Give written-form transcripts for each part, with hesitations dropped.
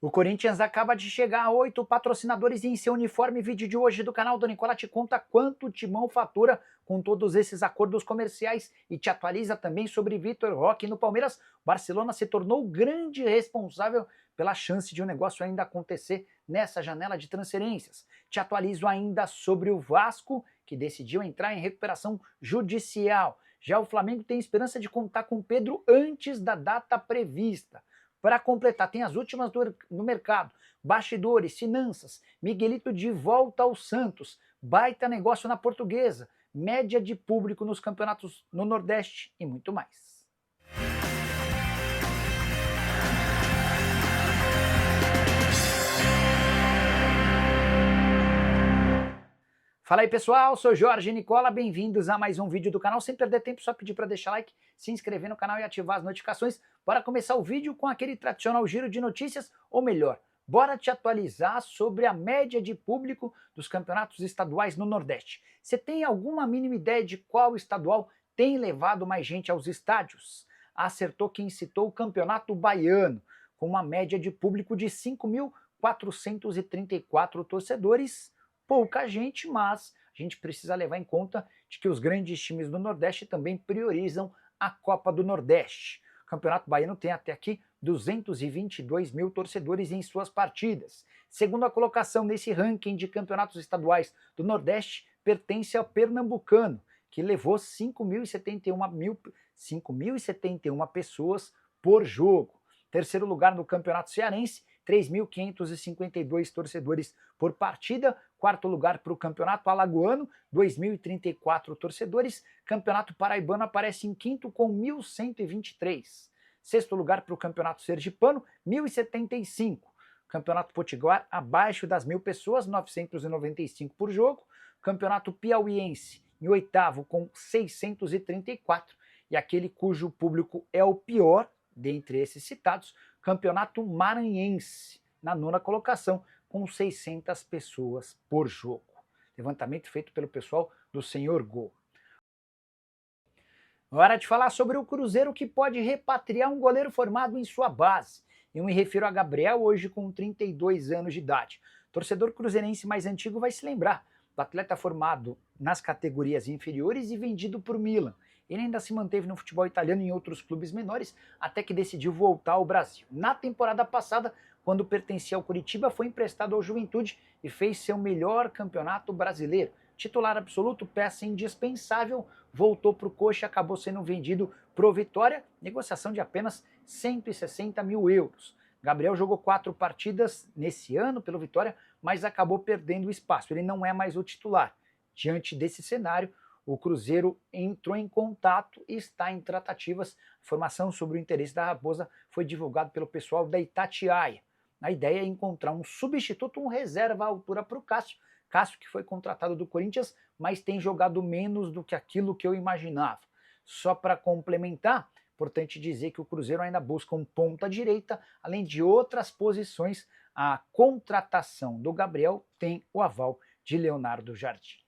O Corinthians acaba de chegar a 8 patrocinadores e em seu uniforme. Vídeo de hoje do canal do Nicola te conta quanto o Timão fatura com todos esses acordos comerciais e te atualiza também sobre Vitor Roque no Palmeiras. Barcelona se tornou o grande responsável pela chance de um negócio ainda acontecer nessa janela de transferências. Te atualizo ainda sobre o Vasco, que decidiu entrar em recuperação judicial. Já o Flamengo tem esperança de contar com Pedro antes da data prevista. Para completar, tem as últimas no mercado, bastidores, finanças, Miguelito de volta ao Santos, baita negócio na Portuguesa, média de público nos campeonatos no Nordeste e muito mais. Fala aí pessoal, sou Jorge Nicola, bem-vindos a mais um vídeo do canal. Sem perder tempo, só pedir para deixar like, se inscrever no canal e ativar as notificações. Bora começar o vídeo com aquele tradicional giro de notícias, ou melhor, bora te atualizar sobre a média de público dos campeonatos estaduais no Nordeste. Você tem alguma mínima ideia de qual estadual tem levado mais gente aos estádios? Acertou quem citou o Campeonato Baiano, com uma média de público de 5.434 torcedores. Pouca gente, mas a gente precisa levar em conta de que os grandes times do Nordeste também priorizam a Copa do Nordeste. O Campeonato Baiano tem até aqui 222 mil torcedores em suas partidas. Segunda colocação nesse ranking de campeonatos estaduais do Nordeste pertence ao Pernambucano, que levou 5.071 pessoas por jogo. Terceiro lugar no Campeonato Cearense, 3.552 torcedores por partida. Quarto lugar para o Campeonato Alagoano, 2.034 torcedores. Campeonato Paraibano aparece em quinto com 1.123. Sexto lugar para o Campeonato Sergipano, 1.075. Campeonato Potiguar abaixo das 1.000 pessoas, 995 por jogo. Campeonato Piauiense em oitavo com 634. E aquele cujo público é o pior dentre esses citados, Campeonato Maranhense, na nona colocação, com 600 pessoas por jogo. Levantamento feito pelo pessoal do Senhor Gol. Hora de falar sobre o Cruzeiro, que pode repatriar um goleiro formado em sua base. Eu me refiro a Gabriel, hoje com 32 anos de idade. O torcedor cruzeirense mais antigo vai se lembrar do atleta formado nas categorias inferiores e vendido por Milan. Ele ainda se manteve no futebol italiano e em outros clubes menores, até que decidiu voltar ao Brasil. Na temporada passada, quando pertencia ao Curitiba, foi emprestado ao Juventude e fez seu melhor campeonato brasileiro. Titular absoluto, peça indispensável, voltou para o Coxa e acabou sendo vendido pro Vitória, negociação de apenas 160 mil euros. Gabriel jogou 4 partidas nesse ano pelo Vitória, mas acabou perdendo espaço. Ele não é mais o titular. Diante desse cenário, o Cruzeiro entrou em contato e está em tratativas. A informação sobre o interesse da Raposa foi divulgada pelo pessoal da Itatiaia. A ideia é encontrar um substituto, um reserva à altura para o Cássio. Cássio que foi contratado do Corinthians, mas tem jogado menos do que aquilo que eu imaginava. Só para complementar, importante dizer que o Cruzeiro ainda busca um ponta-direita, além de outras posições. A contratação do Gabriel tem o aval de Leonardo Jardim.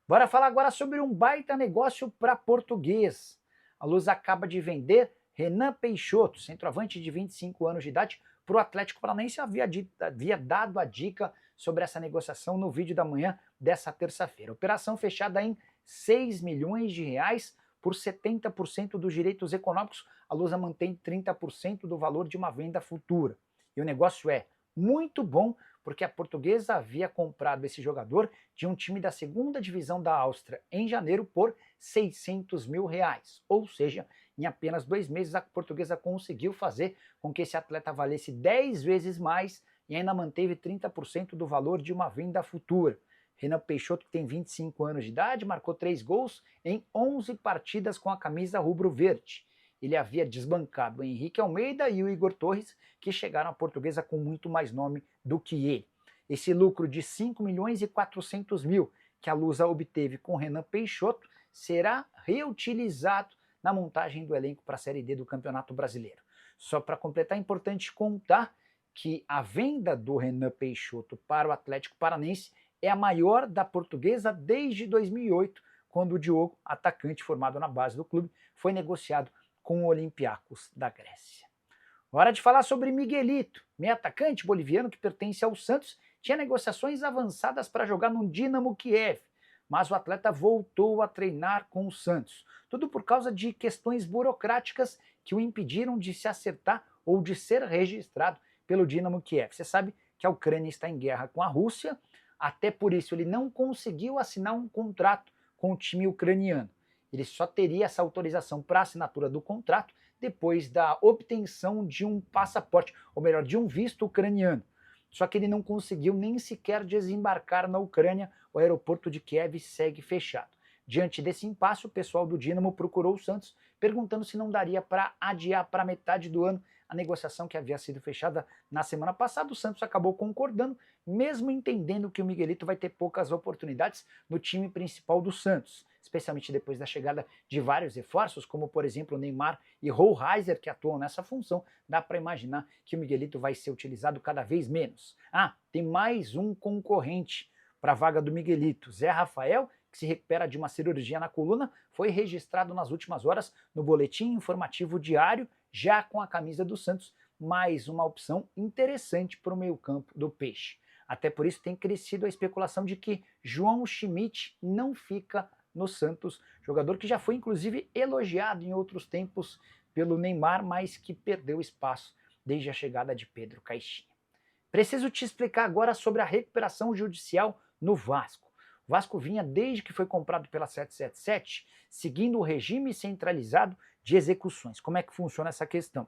Bora falar agora sobre um baita negócio para Portuguesa. A Luz acaba de vender Renan Peixoto, centroavante de 25 anos de idade, para o Atlético Paranaense. Havia dado a dica sobre essa negociação no vídeo da manhã dessa terça-feira. Operação fechada em 6 milhões de reais por 70% dos direitos econômicos. A Lusa mantém 30% do valor de uma venda futura. E o negócio é muito bom, porque a Portuguesa havia comprado esse jogador de um time da segunda divisão da Áustria em janeiro por 600 mil reais. Ou seja, em apenas 2 meses a Portuguesa conseguiu fazer com que esse atleta valesse 10 vezes mais e ainda manteve 30% do valor de uma venda futura. Renan Peixoto, que tem 25 anos de idade, marcou 3 gols em 11 partidas com a camisa rubro-verde. Ele havia desbancado o Henrique Almeida e o Igor Torres, que chegaram à Portuguesa com muito mais nome do que ele. Esse lucro de 5 milhões e 400 mil que a Lusa obteve com Renan Peixoto será reutilizado na montagem do elenco para a Série D do Campeonato Brasileiro. Só para completar, é importante contar que a venda do Renan Peixoto para o Atlético Paranaense é a maior da Portuguesa desde 2008, quando o Diogo, atacante formado na base do clube, foi negociado com o Olympiacos da Grécia. Hora de falar sobre Miguelito, meio atacante boliviano que pertence ao Santos, tinha negociações avançadas para jogar no Dynamo Kiev, mas o atleta voltou a treinar com o Santos. Tudo por causa de questões burocráticas que o impediram de se acertar ou de ser registrado pelo Dynamo Kiev. Você sabe que a Ucrânia está em guerra com a Rússia, até por isso ele não conseguiu assinar um contrato com o time ucraniano. Ele só teria essa autorização para assinatura do contrato depois da obtenção de um passaporte, ou melhor, de um visto ucraniano. Só que ele não conseguiu nem sequer desembarcar na Ucrânia, o aeroporto de Kiev segue fechado. Diante desse impasse, o pessoal do Dynamo procurou o Santos, perguntando se não daria para adiar para metade do ano a negociação que havia sido fechada na semana passada. O Santos acabou concordando, mesmo entendendo que o Miguelito vai ter poucas oportunidades no time principal do Santos, especialmente depois da chegada de vários reforços, como por exemplo o Neymar e Hohlheiser, que atuam nessa função. Dá para imaginar que o Miguelito vai ser utilizado cada vez menos. Tem mais um concorrente para a vaga do Miguelito. Zé Rafael, que se recupera de uma cirurgia na coluna, foi registrado nas últimas horas no boletim informativo diário, já com a camisa do Santos, mais uma opção interessante para o meio-campo do Peixe. Até por isso tem crescido a especulação de que João Schmidt não fica no Santos, jogador que já foi inclusive elogiado em outros tempos pelo Neymar, mas que perdeu espaço desde a chegada de Pedro Caixinha. Preciso te explicar agora sobre a recuperação judicial no Vasco. O Vasco vinha, desde que foi comprado pela 777, seguindo o regime centralizado de execuções. Como é que funciona essa questão?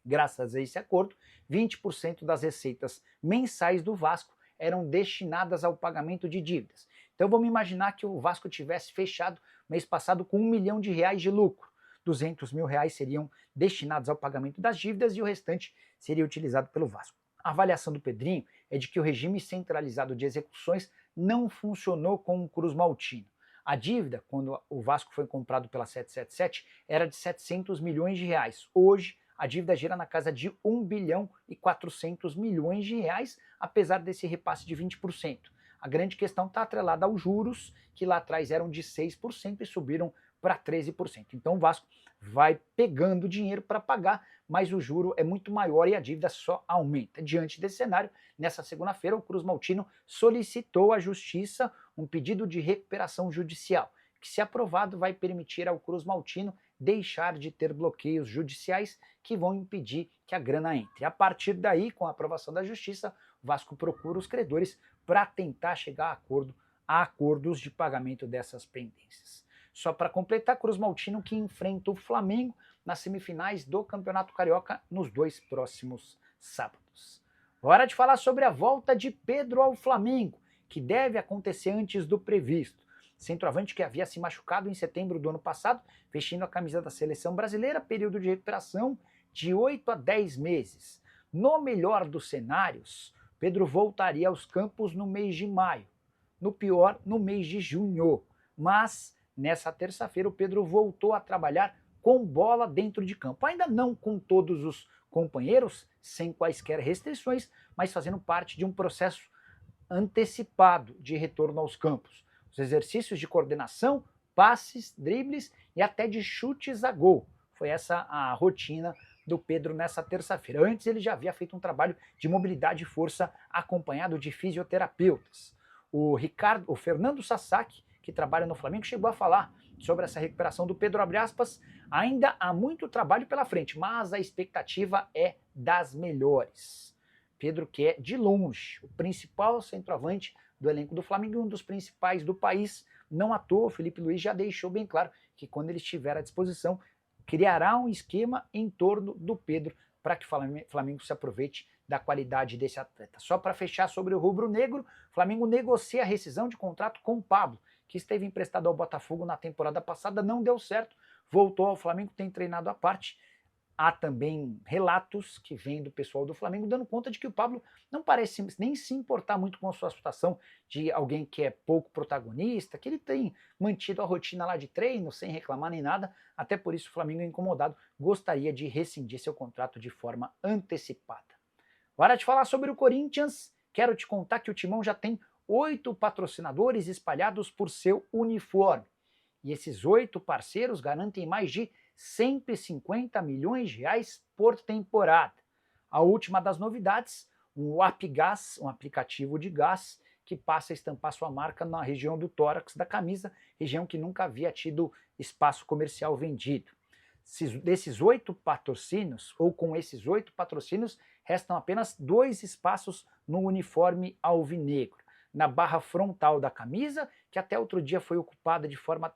Graças a esse acordo, 20% das receitas mensais do Vasco eram destinadas ao pagamento de dívidas. Então vamos imaginar que o Vasco tivesse fechado mês passado com R$1 milhão de lucro. R$200 mil seriam destinados ao pagamento das dívidas e o restante seria utilizado pelo Vasco. A avaliação do Pedrinho é de que o regime centralizado de execuções não funcionou com o Cruz Maltino. A dívida, quando o Vasco foi comprado pela 777, era de R$700 milhões. Hoje, a dívida gira na casa de R$1 bilhão e 400 milhões, apesar desse repasse de 20%. A grande questão está atrelada aos juros, que lá atrás eram de 6% e subiram para 13%. Então o Vasco vai pegando dinheiro para pagar, mas o juro é muito maior e a dívida só aumenta. Diante desse cenário, nessa segunda-feira, o Cruz Maltino solicitou à Justiça um pedido de recuperação judicial, que, se aprovado, vai permitir ao Cruz Maltino deixar de ter bloqueios judiciais que vão impedir que a grana entre. A partir daí, com a aprovação da Justiça, o Vasco procura os credores para tentar chegar a acordos de pagamento dessas pendências. Só para completar, Cruz Maltino que enfrenta o Flamengo nas semifinais do Campeonato Carioca nos 2 próximos sábados. Hora de falar sobre a volta de Pedro ao Flamengo, que deve acontecer antes do previsto. Centroavante que havia se machucado em setembro do ano passado, vestindo a camisa da seleção brasileira, período de recuperação de 8 a 10 meses. No melhor dos cenários, Pedro voltaria aos campos no mês de maio, no pior, no mês de junho. Mas nessa terça-feira o Pedro voltou a trabalhar com bola dentro de campo, ainda não com todos os companheiros, sem quaisquer restrições, mas fazendo parte de um processo antecipado de retorno aos campos. Os exercícios de coordenação, passes, dribles e até de chutes a gol. Foi essa a rotina do Pedro nessa terça-feira. Antes ele já havia feito um trabalho de mobilidade e força acompanhado de fisioterapeutas. O Fernando Sasaki, que trabalha no Flamengo, chegou a falar sobre essa recuperação do Pedro, abre aspas, ainda há muito trabalho pela frente, mas a expectativa é das melhores. Pedro, que é de longe o principal centroavante do elenco do Flamengo e um dos principais do país, não à toa, o Felipe Luiz já deixou bem claro que quando ele estiver à disposição, criará um esquema em torno do Pedro para que o Flamengo se aproveite da qualidade desse atleta. Só para fechar sobre o rubro-negro, o Flamengo negocia a rescisão de contrato com o Pablo, que esteve emprestado ao Botafogo na temporada passada, não deu certo, voltou ao Flamengo, tem treinado à parte. Há também relatos que vêm do pessoal do Flamengo dando conta de que o Pablo não parece nem se importar muito com a sua situação de alguém que é pouco protagonista, que ele tem mantido a rotina lá de treino sem reclamar nem nada, até por isso o Flamengo, incomodado, gostaria de rescindir seu contrato de forma antecipada. Hora de falar sobre o Corinthians. Quero te contar que o Timão já tem 8 patrocinadores espalhados por seu uniforme. E esses 8 parceiros garantem mais de 150 milhões de reais por temporada. A última das novidades, o Apgás, um aplicativo de gás que passa a estampar sua marca na região do tórax da camisa, região que nunca havia tido espaço comercial vendido. Desses 8 patrocínios, ou com esses 8 patrocínios, restam apenas 2 espaços no uniforme alvinegro. Na barra frontal da camisa, que até outro dia foi ocupada de forma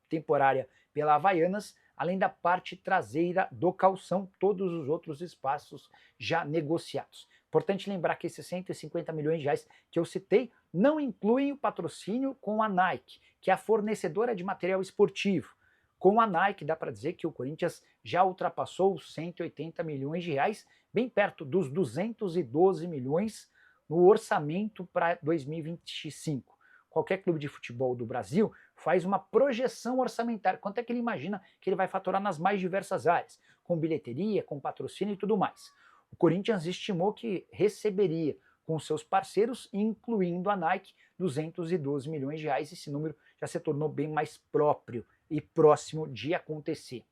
temporária pela Havaianas, além da parte traseira do calção, todos os outros espaços já negociados. Importante lembrar que esses 150 milhões de reais que eu citei não incluem o patrocínio com a Nike, que é a fornecedora de material esportivo. Com a Nike, dá para dizer que o Corinthians já ultrapassou os 180 milhões de reais, bem perto dos 212 milhões no orçamento para 2025. Qualquer clube de futebol do Brasil faz uma projeção orçamentária. Quanto é que ele imagina que ele vai faturar nas mais diversas áreas, com bilheteria, com patrocínio e tudo mais. O Corinthians estimou que receberia com seus parceiros, incluindo a Nike, 212 milhões de reais. Esse número já se tornou bem mais próprio e próximo de acontecer.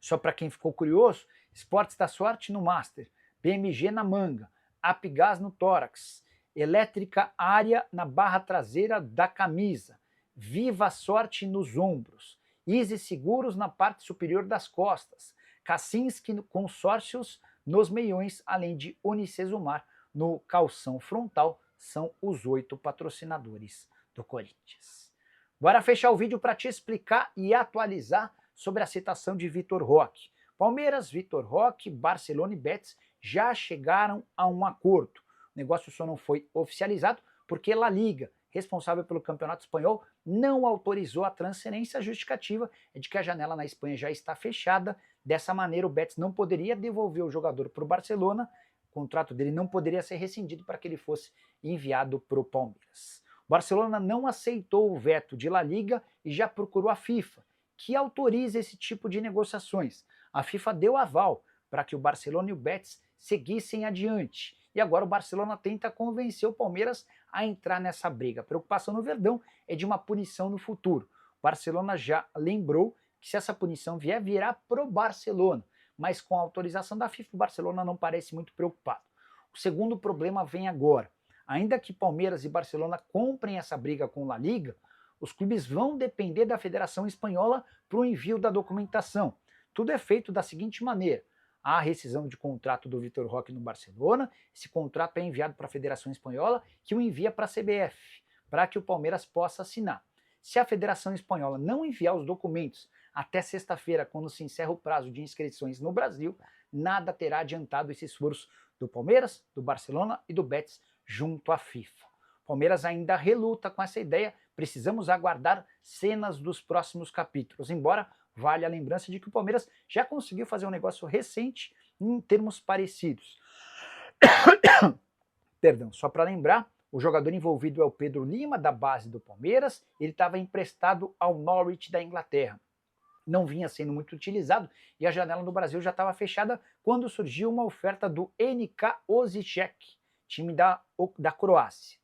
Só para quem ficou curioso, Esportes da Sorte no Master, BMG na manga, Apgás no tórax, Elétrica Área na barra traseira da camisa, Viva Sorte nos ombros, Easy Seguros na parte superior das costas, Kaczynski Consórcios nos meiões, além de Unicesumar no calção frontal, são os 8 patrocinadores do Corinthians. Bora fechar o vídeo para te explicar e atualizar sobre a citação de Vitor Roque. Palmeiras, Vitor Roque, Barcelona e Betis já chegaram a um acordo. O negócio só não foi oficializado porque La Liga, responsável pelo Campeonato Espanhol, não autorizou a transferência. A justificativa é de que a janela na Espanha já está fechada. Dessa maneira, o Betis não poderia devolver o jogador para o Barcelona, o contrato dele não poderia ser rescindido para que ele fosse enviado para o Palmeiras. O Barcelona não aceitou o veto de La Liga e já procurou a FIFA, que autoriza esse tipo de negociações. A FIFA deu aval para que o Barcelona e o Betis seguissem adiante. E agora o Barcelona tenta convencer o Palmeiras a entrar nessa briga. A preocupação no Verdão é de uma punição no futuro. O Barcelona já lembrou que se essa punição vier, virá pro Barcelona. Mas com a autorização da FIFA, o Barcelona não parece muito preocupado. O segundo problema vem agora. Ainda que Palmeiras e Barcelona comprem essa briga com La Liga, os clubes vão depender da Federação Espanhola para o envio da documentação. Tudo é feito da seguinte maneira: há a rescisão de contrato do Vitor Roque no Barcelona, esse contrato é enviado para a Federação Espanhola, que o envia para a CBF, para que o Palmeiras possa assinar. Se a Federação Espanhola não enviar os documentos até sexta-feira, quando se encerra o prazo de inscrições no Brasil, nada terá adiantado esse esforço do Palmeiras, do Barcelona e do Betis junto à FIFA. O Palmeiras ainda reluta com essa ideia, precisamos aguardar cenas dos próximos capítulos, embora vale a lembrança de que o Palmeiras já conseguiu fazer um negócio recente em termos parecidos. Perdão, só para lembrar, o jogador envolvido é o Pedro Lima, da base do Palmeiras. Ele estava emprestado ao Norwich da Inglaterra. Não vinha sendo muito utilizado e a janela no Brasil já estava fechada quando surgiu uma oferta do NK Osijek, time da Croácia.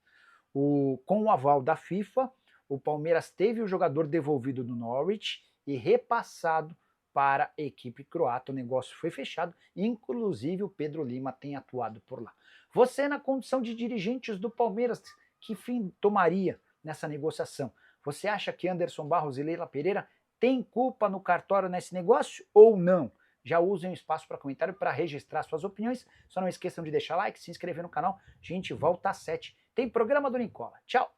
Com o aval da FIFA, o Palmeiras teve o jogador devolvido do Norwich e repassado para a equipe croata. O negócio foi fechado, inclusive o Pedro Lima tem atuado por lá. Você, na condição de dirigentes do Palmeiras, que fim tomaria nessa negociação? Você acha que Anderson Barros e Leila Pereira têm culpa no cartório nesse negócio ou não? Já usem o espaço para comentário para registrar suas opiniões. Só não esqueçam de deixar like, se inscrever no canal. A gente volta às 7. Tem programa do Nicola. Tchau!